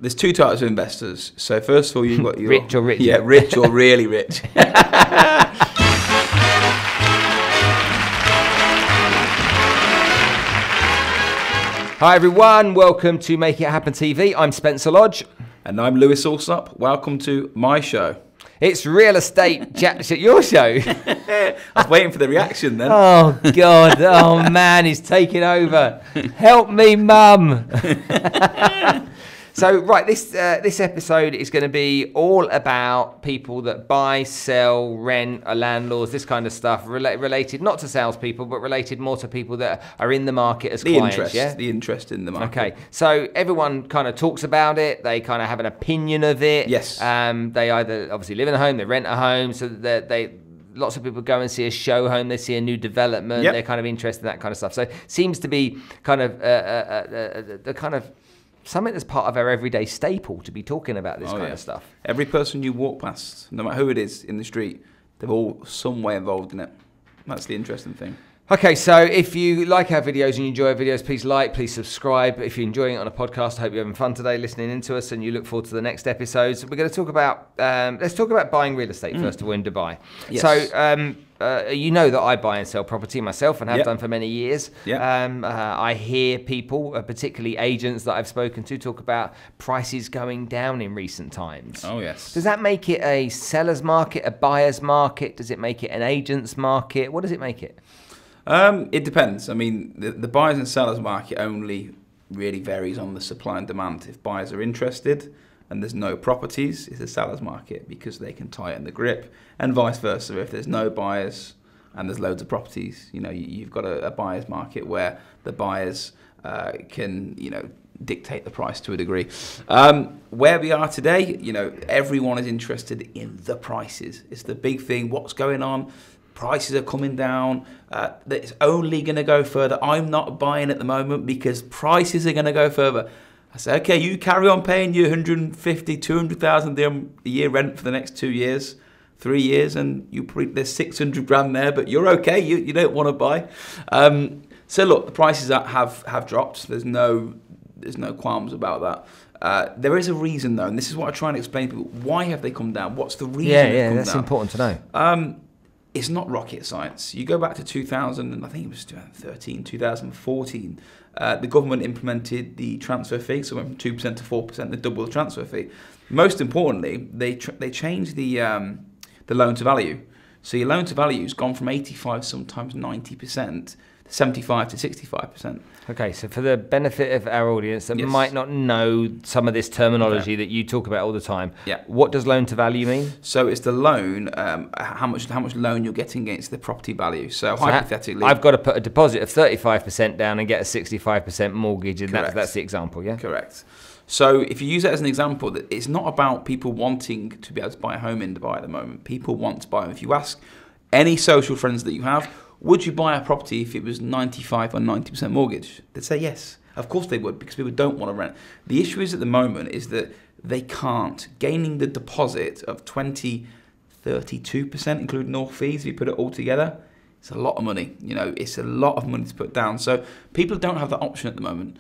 There's two types of investors. So first of all, you've got your... Rich or rich. Yeah, rich or really rich. Hi everyone, welcome to Make It Happen TV. I'm Spencer Lodge. And I'm Lewis Allsopp. Welcome to my show. It's real estate chats at your show. I was waiting for the reaction then. Oh God, oh man, he's taking over. Help me, mum. So right, this episode is going to be all about people that buy, sell, rent, are landlords, this kind of stuff, related not to salespeople, but related more to people that are in the market as clients. The interest in the market. Okay, so everyone kind of talks about it. They kind of have an opinion of it. Yes. They either obviously live in a home, they rent a home, so that they. Lots of people go and see a show home, they see a new development, They're kind of interested in that kind of stuff. So it seems to be kind of the kind of something that's part of our everyday staple to be talking about this kind of stuff. Every person you walk past, no matter who it is in the street, they're all some way involved in it. That's the interesting thing. Okay, so if you like our videos and you enjoy our videos, please like, please subscribe. If you're enjoying it on a podcast, I hope you're having fun today listening into us and you look forward to the next episodes. We're going to talk about, let's talk about buying real estate first of all in Dubai. Yes. So, you know that I buy and sell property myself and have done for many years. Yeah. I hear people, particularly agents that I've spoken to, talk about prices going down in recent times. Oh, yes. Does that make it a seller's market, a buyer's market? Does it make it an agent's market? What does it make it? It depends. I mean, the buyers and sellers market only really varies on the supply and demand. If buyers are interested and there's no properties, it's a seller's market because they can tighten the grip, and vice versa. If there's no buyers and there's loads of properties, you know, you've got a buyer's market where the buyers can, you know, dictate the price to a degree. Where we are today, you know, everyone is interested in the prices. It's the big thing. What's going on? Prices are coming down. It's only going to go further. I'm not buying at the moment because prices are going to go further. I say, okay, you carry on paying your 150, 200,000 dirham a year rent for the next 2 years, 3 years, and there's 600 grand there, but you're okay. You don't want to buy. So look, the prices have dropped. There's no qualms about that. There is a reason though, and this is what I try and explain to people. Why have they come down? What's the reason they've come down? That's important to know. It's not rocket science. You go back to 2000, and I think it was 2013, 2014, the government implemented the transfer fee, so it went from 2% to 4%, they doubled the transfer fee. Most importantly, they changed the loan to value. So your loan to value has gone from 85, sometimes 90%, to 75 to 65%. Okay, so for the benefit of our audience that might not know some of this terminology that you talk about all the time, what does loan to value mean? So it's the loan, how much loan you're getting against the property value. So hypothetically, I've got to put a deposit of 35% down and get a 65% mortgage, and that's the example, yeah? Correct. So if you use that as an example, that it's not about people wanting to be able to buy a home in Dubai at the moment. People want to buy them. If you ask any social friends that you have, would you buy a property if it was 95 or 90% mortgage? They'd say yes. Of course they would, because people don't want to rent. The issue is at the moment is that they can't. Gaining the deposit of 20, 32%, including all fees, if you put it all together, it's a lot of money. You know, it's a lot of money to put down. So people don't have that option at the moment.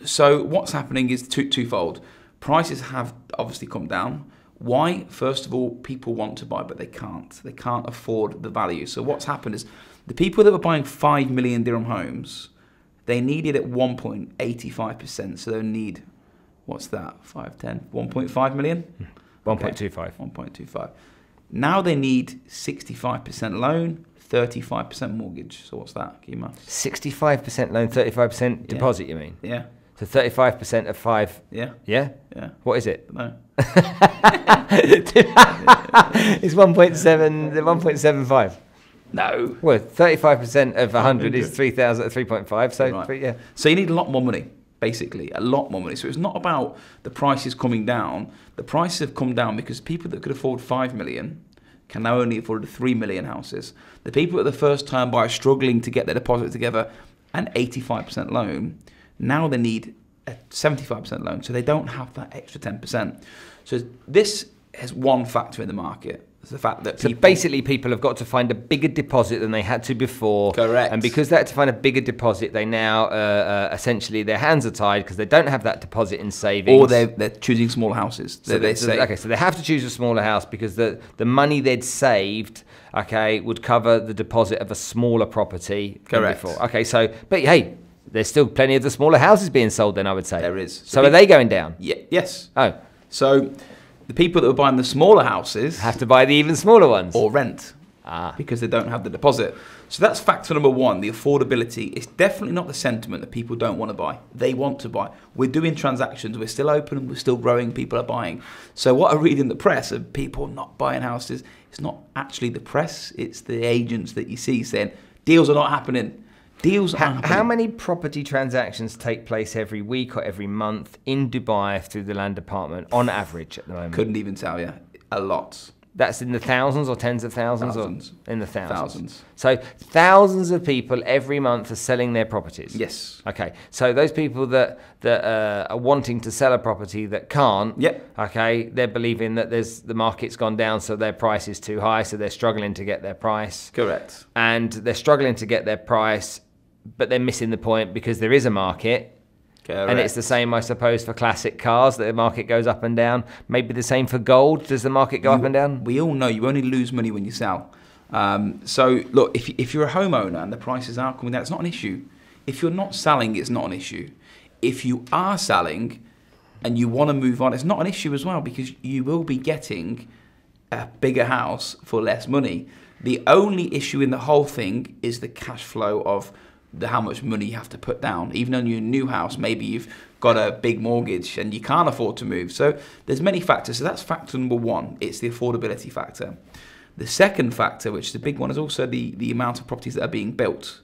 So what's happening is twofold. Prices have obviously come down. Why? First of all, people want to buy, but they can't. They can't afford the value. So what's happened is the people that were buying 5 million dirham homes, they need it at 1.85%. So they'll need, what's that? 5, 10, 1.5 million? 1.25. 1.25. Now they need 65% loan, 35% mortgage. So what's that? Give you maths. 65% loan, 35% deposit, you mean? Yeah. So 35% of 5. Yeah. Yeah? Yeah. What is it? No. It's 1.75. No. Well, 35% of 100 is 3.5. So right. So you need a lot more money, basically, a lot more money. So it's not about the prices coming down. The prices have come down because people that could afford 5 million can now only afford the 3 million houses. The people at the first time buyer struggling to get their deposit together, an 85% loan, now they need a 75% loan, so they don't have that extra 10%. So this is one factor in the market. It's the fact that So basically people have got to find a bigger deposit than they had to before. Correct. And because they had to find a bigger deposit, they now essentially their hands are tied because they don't have that deposit in savings. Or they're choosing smaller houses. So they have to choose a smaller house because the money they'd saved, would cover the deposit of a smaller property. Correct. Before. Okay, so, but hey, there's still plenty of the smaller houses being sold then, I would say. There is. So are they going down? Yeah. Yes. Oh. So the people that were buying the smaller houses have to buy the even smaller ones. or rent because they don't have the deposit. So that's factor number one, the affordability. It's definitely not the sentiment that people don't want to buy. They want to buy. We're doing transactions. We're still open and we're still growing. People are buying. So what I read in the press of people not buying houses, it's not actually the press. It's the agents that you see saying deals are not happening. Deals are happening. How many property transactions take place every week or every month in Dubai through the land department on average at the moment? Couldn't even tell you. A lot. That's in the thousands or tens of thousands? Thousands. Or in the thousands? Thousands. So thousands of people every month are selling their properties? Yes. Okay. So those people that are wanting to sell a property that can't, they're believing that the market's gone down so their price is too high, so they're struggling to get their price. Correct. And they're struggling to get their price, but they're missing the point because there is a market. Correct. And it's the same, I suppose, for classic cars, that the market goes up and down. Maybe the same for gold. Does the market go up and down? We all know you only lose money when you sell. So, look, if you're a homeowner and the prices are coming down, it's not an issue. If you're not selling, it's not an issue. If you are selling and you want to move on, it's not an issue as well because you will be getting a bigger house for less money. The only issue in the whole thing is the cash flow of how much money you have to put down. Even on your new house, maybe you've got a big mortgage and you can't afford to move. So there's many factors. So that's factor number one. It's the affordability factor. The second factor, which is a big one, is also the amount of properties that are being built.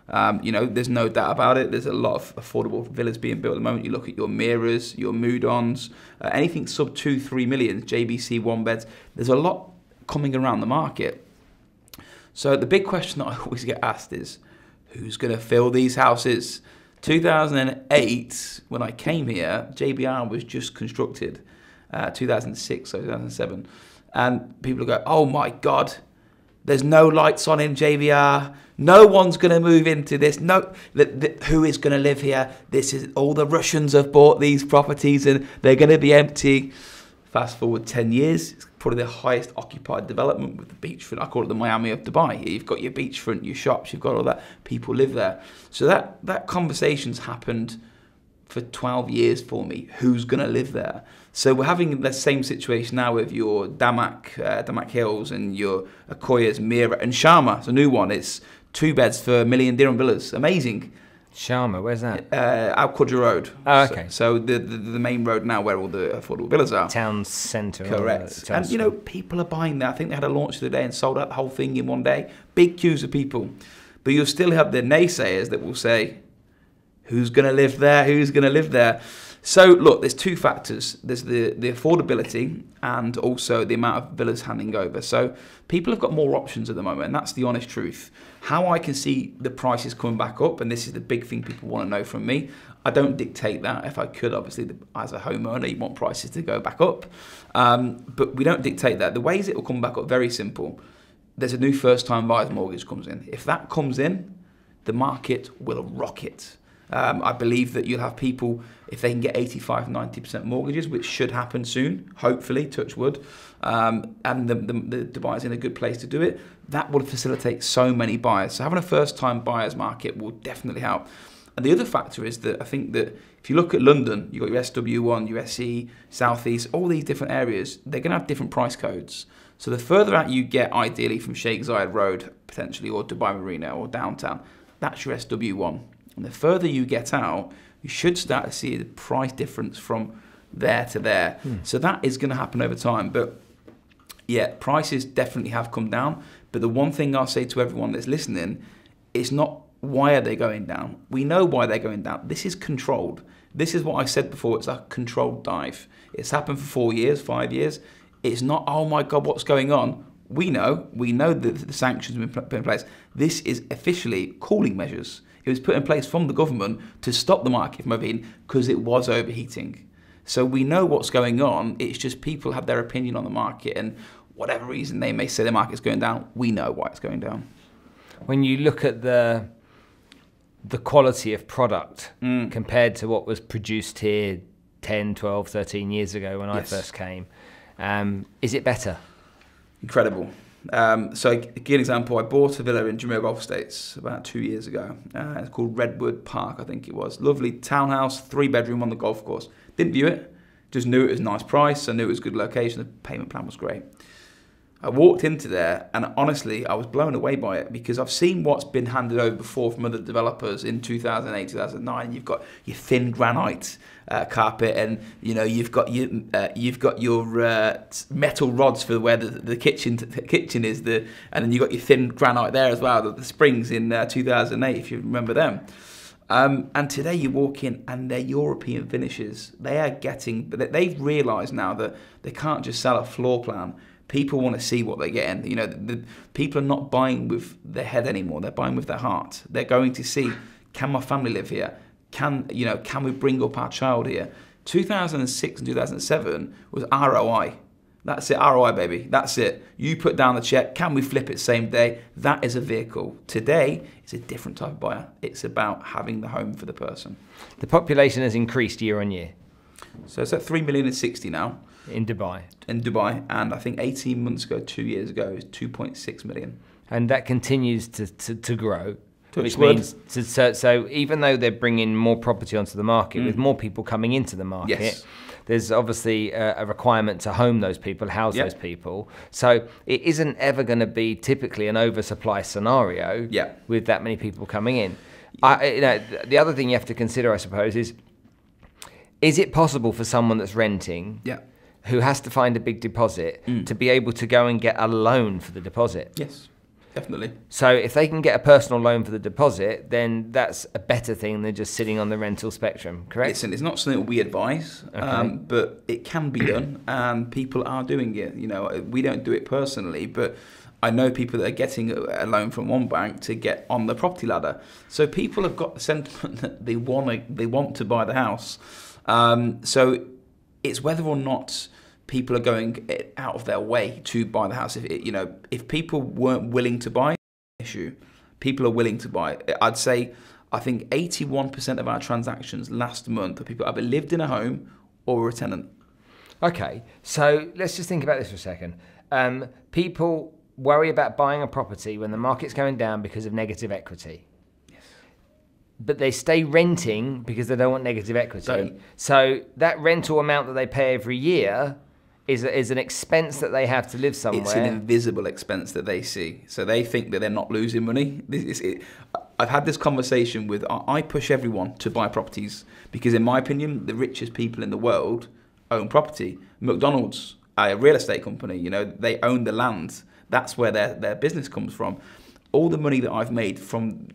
There's no doubt about it. There's a lot of affordable villas being built at the moment. You look at your Miras, your Mudons, anything sub 2-3 million, JBC one beds. There's a lot coming around the market. So the big question that I always get asked is, who's going to fill these houses? 2008, when I came here, JBR was just constructed. 2006 or 2007. And people go, oh my God, there's no lights on in JBR. No one's going to move into this. No, who is going to live here? This is all the Russians have bought these properties and they're going to be empty. Fast forward 10 years, it's probably the highest occupied development with the beachfront. I call it the Miami of Dubai. You've got your beachfront, your shops, you've got all that. People live there. So that conversation's happened for 12 years for me. Who's going to live there? So we're having the same situation now with your Damak Hills and your Akoya's, Mira and Sharma. It's a new one. It's 2 beds for $1 million dirham villas. Amazing. Sharma, where's that? Al Qudra Road. Oh, okay. So the main road now where all the affordable villas are. Town centre. Correct. And people are buying that. I think they had a launch the other day and sold out the whole thing in one day. Big queues of people. But you'll still have the naysayers that will say, who's going to live there? Who's going to live there? So look, there's 2 factors. There's the affordability and also the amount of villas handing over. So people have got more options at the moment, and that's the honest truth. How I can see the prices coming back up, and this is the big thing people want to know from me, I don't dictate that. If I could, obviously, as a homeowner, you want prices to go back up. But we don't dictate that. The ways it will come back up, very simple. There's a new first-time buyer's mortgage comes in. If that comes in, the market will rocket. I believe that you'll have people, if they can get 85-90% mortgages, which should happen soon, hopefully, touch wood, and the Dubai's in a good place to do it, that will facilitate so many buyers. So having a first-time buyer's market will definitely help. And the other factor is that I think that if you look at London, you've got your SW1, your SE, South East, all these different areas, they're going to have different price codes. So the further out you get, ideally, from Sheikh Zayed Road, potentially, or Dubai Marina, or downtown, that's your SW1. And the further you get out, you should start to see the price difference from there to there. So that is going to happen over time. But yeah, prices definitely have come down. But the one thing I'll say to everyone that's listening, it's not why are they going down. We know why they're going down. This is controlled. This is what I said before. It's a controlled dive. It's happened for 4 years, 5 years. It's not, oh my God, what's going on? We know that the sanctions have been put in place. This is officially cooling measures. It was put in place from the government to stop the market from overheating because it was overheating. So we know what's going on. It's just people have their opinion on the market. And whatever reason they may say the market's going down, we know why it's going down. When you look at the quality of product compared to what was produced here 10, 12, 13 years ago when I first came, is it better? Incredible. So, a good example, I bought a villa in Jumeirah Golf Estates about 2 years ago. It's called Redwood Park, I think it was. Lovely townhouse, 3-bedroom on the golf course. Didn't view it, just knew it was a nice price. I knew it was a good location. The payment plan was great. I walked into there, and honestly, I was blown away by it, because I've seen what's been handed over before from other developers in 2008, 2009. You've got your thin granite carpet, and you've got your metal rods for where the kitchen is, and then you've got your thin granite there as well. The springs in 2008, if you remember them. And today you walk in and they're European finishes. They've realised now that they can't just sell a floor plan. People want to see what they're getting. The people are not buying with their head anymore. They're buying with their heart. They're going to see, can my family live here? Can we bring up our child here? 2006 and 2007 was ROI. That's it, ROI, baby. That's it. You put down the check. Can we flip it same day? That is a vehicle. Today, it's a different type of buyer. It's about having the home for the person. The population has increased year on year. So it's at 3,060,000 now. In Dubai. And I think 18 months ago, 2 years ago, it was 2.6 million. And that continues to grow. Which means, so even though they're bringing more property onto the market, with more people coming into the market, there's obviously a requirement to home those people, house those people. So it isn't ever going to be typically an oversupply scenario with that many people coming in. The other thing you have to consider, I suppose, is it possible for someone that's renting who has to find a big deposit to be able to go and get a loan for the deposit? Yes. Definitely. So if they can get a personal loan for the deposit, then that's a better thing than just sitting on the rental spectrum, correct? Listen, it's not something we advise, but it can be done, and people are doing it. We don't do it personally, but I know people that are getting a loan from one bank to get on the property ladder. So people have got the sentiment that they want to buy the house. So it's whether or not people are going out of their way to buy the house. If people weren't willing to buy, issue, people are willing to buy. I'd say, I think 81% of our transactions last month are people either lived in a home or were a tenant. Okay, so let's just think about this for a second. People worry about buying a property when the market's going down because of negative equity. But they stay renting because they don't want negative equity. So that rental amount that they pay every year is an expense that they have to live somewhere. It's an invisible expense that they see. So they think that they're not losing money. I've had this conversation with, I push everyone to buy properties because in my opinion, the richest people in the world own property. McDonald's, a real estate company, they own the land. That's where their business comes from. All the money that I've made from,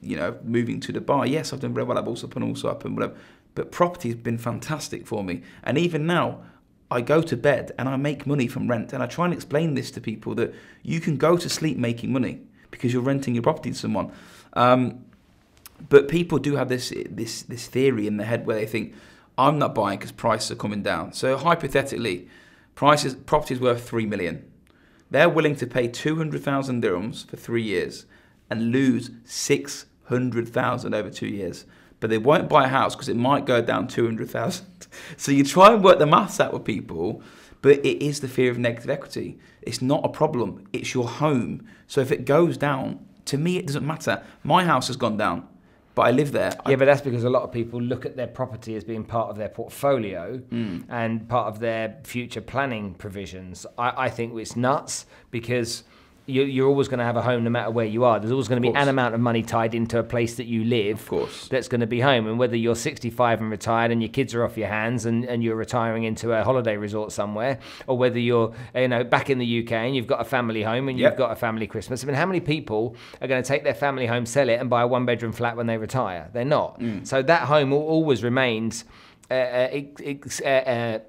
moving to Dubai, yes, I've done very well at Allsopp and whatever, but property has been fantastic for me. And even now, I go to bed and I make money from rent. And I try and explain this to people that you can go to sleep making money because you're renting your property to someone. But people do have this theory in their head where they think, I'm not buying because prices are coming down. So hypothetically, property is worth 3 million. They're willing to pay 200,000 dirhams for 3 years and lose 600,000 over 2 years. But they won't buy a house because it might go down 200,000. So you try and work the maths out with people, but it is the fear of negative equity. It's not a problem. It's your home. So if it goes down, to me, it doesn't matter. My house has gone down, but I live there. Yeah, but that's because a lot of people look at their property as being part of their portfolio and part of their future planning provisions. I think it's nuts because you're always going to have a home no matter where you are. There's always going to be an amount of money tied into a place that you live that's going to be home. And whether you're 65 and retired and your kids are off your hands and you're retiring into a holiday resort somewhere, or whether you're back in the UK and you've got a family home and you've got a family Christmas. I mean, how many people are going to take their family home, sell it and buy a one-bedroom flat when they retire? They're not. So that home always remains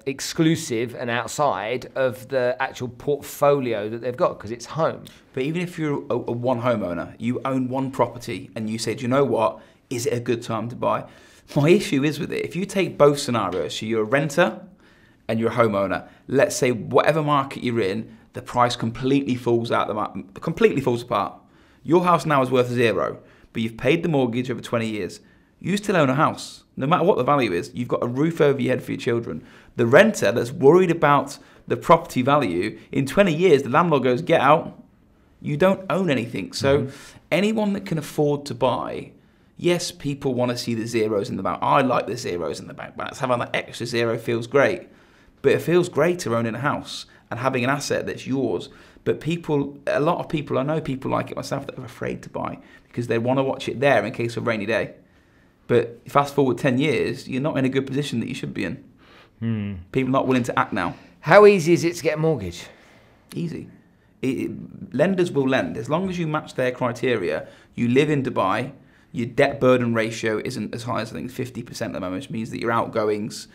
exclusive and outside of the actual portfolio that they've got because it's home. But even if you're a one homeowner, you own one property and you say, do you know what, is it a good time to buy? My issue is with it, if you take both scenarios, so you're a renter and you're a homeowner, let's say whatever market you're in, the price completely falls apart. Your house now is worth 0, but you've paid the mortgage over 20 years. You still own a house. No matter what the value is, you've got a roof over your head for your children. The renter that's worried about the property value, in 20 years, the landlord goes, get out. You don't own anything. So anyone that can afford to buy, yes, people want to see the zeros in the bank. I like the zeros in the bank balance. Having that extra 0 feels great. But it feels greater owning a house and having an asset that's yours. But a lot of people, I know people like it myself, that are afraid to buy because they want to watch it there in case of a rainy day. But fast forward 10 years, you're not in a good position that you should be in. People are not willing to act now. How easy is it to get a mortgage? Easy. Lenders will lend. As long as you match their criteria, you live in Dubai, your debt burden ratio isn't as high as I think 50% at the moment, which means that your outgoings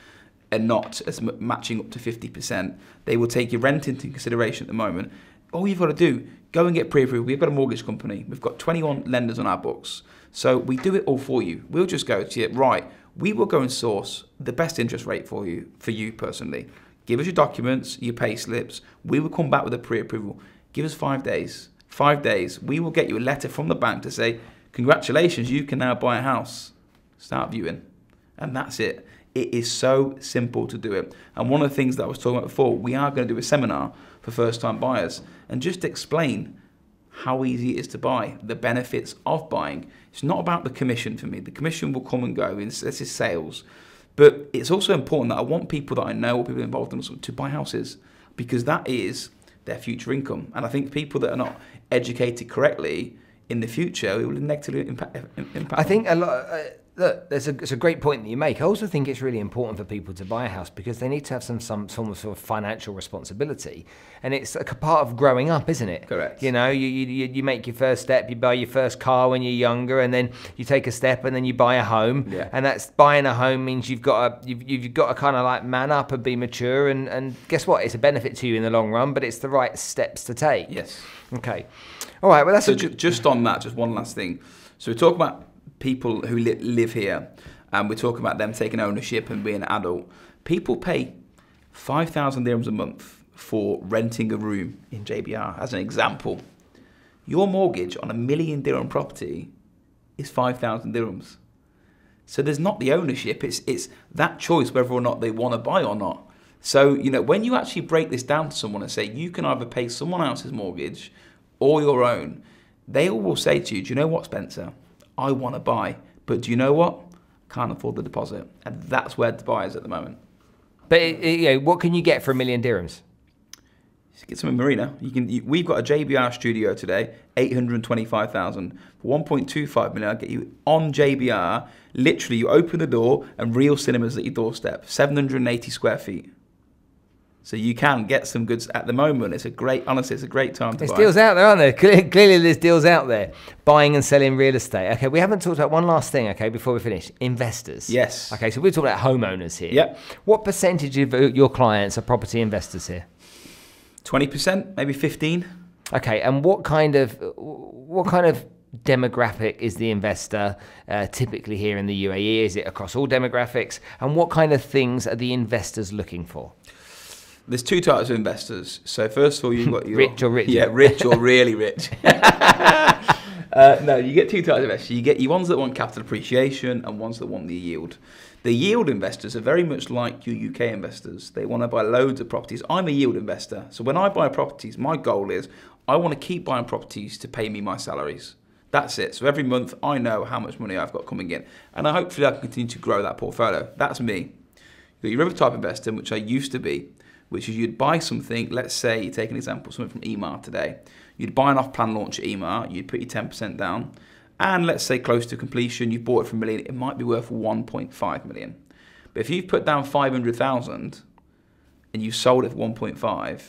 are not as matching up to 50%. They will take your rent into consideration at the moment. All you've got to do, go and get pre-approved. We've got a mortgage company. We've got 21 lenders on our books. So we do it all for you. We'll just go to you, right, we will go and source the best interest rate for you personally. Give us your documents, your pay slips. We will come back with a pre-approval. Give us 5 days. 5 days. We will get you a letter from the bank to say, congratulations, you can now buy a house. Start viewing. And that's it. It is so simple to do it. And one of the things that I was talking about before, we are going to do a seminar for first-time buyers and just explain how easy it is to buy, the benefits of buying. It's not about the commission for me. The commission will come and go. This is sales. But it's also important that I want people that I know or people involved in this to buy houses because that is their future income. And I think people that are not educated correctly in the future, it will negatively impact I think a lot... Look, it's a great point that you make. I also think it's really important for people to buy a house because they need to have some sort of financial responsibility, and it's a part of growing up, isn't it? Correct. You know, you make your first step, you buy your first car when you're younger, and then you take a step, and then you buy a home. Yeah. And that's buying a home means you've got to kind of like man up and be mature, and guess what? It's a benefit to you in the long run, but it's the right steps to take. Yes. Okay. All right. Well, that's just on that. Just one last thing. So we talk about people who live here, and we're talking about them taking ownership and being an adult. People pay 5,000 dirhams a month for renting a room in JBR, as an example. Your mortgage on a 1 million dirham property is 5,000 dirhams. So there's not the ownership, it's that choice whether or not they want to buy or not. So, you know, when you actually break this down to someone and say you can either pay someone else's mortgage or your own, they all will say to you, do you know what, Spencer? I want to buy, but do you know what? Can't afford the deposit. And that's where Dubai is at the moment. But what can you get for 1 million dirhams? Get some in Marina. We've got a JBR studio today, 825,000. For 1.25 million, I'll get you on JBR. Literally, you open the door and real cinemas at your doorstep. 780 square feet. So you can get some goods at the moment. Honestly, it's a great time to buy. There's deals out there, aren't there? Clearly there's deals out there. Buying and selling real estate. Okay, we haven't talked about one last thing, okay, before we finish. Investors. Yes. Okay, so we're talking about homeowners here. Yep. What percentage of your clients are property investors here? 20%, maybe 15%. Okay, and what kind of demographic is the investor typically here in the UAE? Is it across all demographics? And what kind of things are the investors looking for? There's two types of investors. So first of all, you've got your... Rich or rich? Yeah, rich or really rich. No, you get two types of investors. You get your ones that want capital appreciation and ones that want the yield. The yield investors are very much like your UK investors. They want to buy loads of properties. I'm a yield investor. So when I buy properties, my goal is I want to keep buying properties to pay me my salaries. That's it. So every month I know how much money I've got coming in. And hopefully I can continue to grow that portfolio. That's me. You've got your other type of investor, which I used to be, which is you'd buy something, let's say, you take an example, something from Emaar today. You'd buy an off-plan launch at Emaar, you'd put your 10% down, and let's say close to completion, you bought it for $1 million, it might be worth 1.5 million. But if you've put down 500,000 and you sold it for 1.5,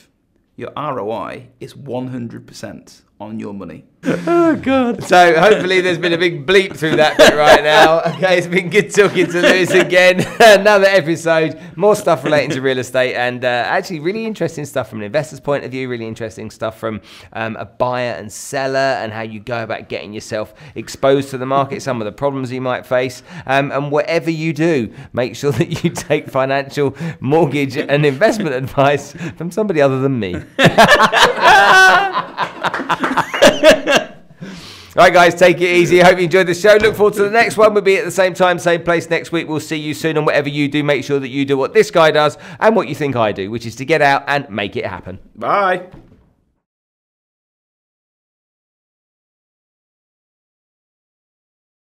your ROI is 100% on your money. Oh, God. So hopefully there's been a big bleep through that bit right now. Okay, it's been good talking to Lewis again. Another episode, more stuff relating to real estate, and actually really interesting stuff from an investor's point of view, really interesting stuff from a buyer and seller, and how you go about getting yourself exposed to the market, some of the problems you might face. And whatever you do, make sure that you take financial, mortgage and investment advice from somebody other than me. All right, guys, take it easy. I hope you enjoyed the show. Look forward to the next one. We'll be at the same time, same place next week. We'll see you soon. And whatever you do, make sure that you do what this guy does and what you think I do, which is to get out and make it happen. Bye.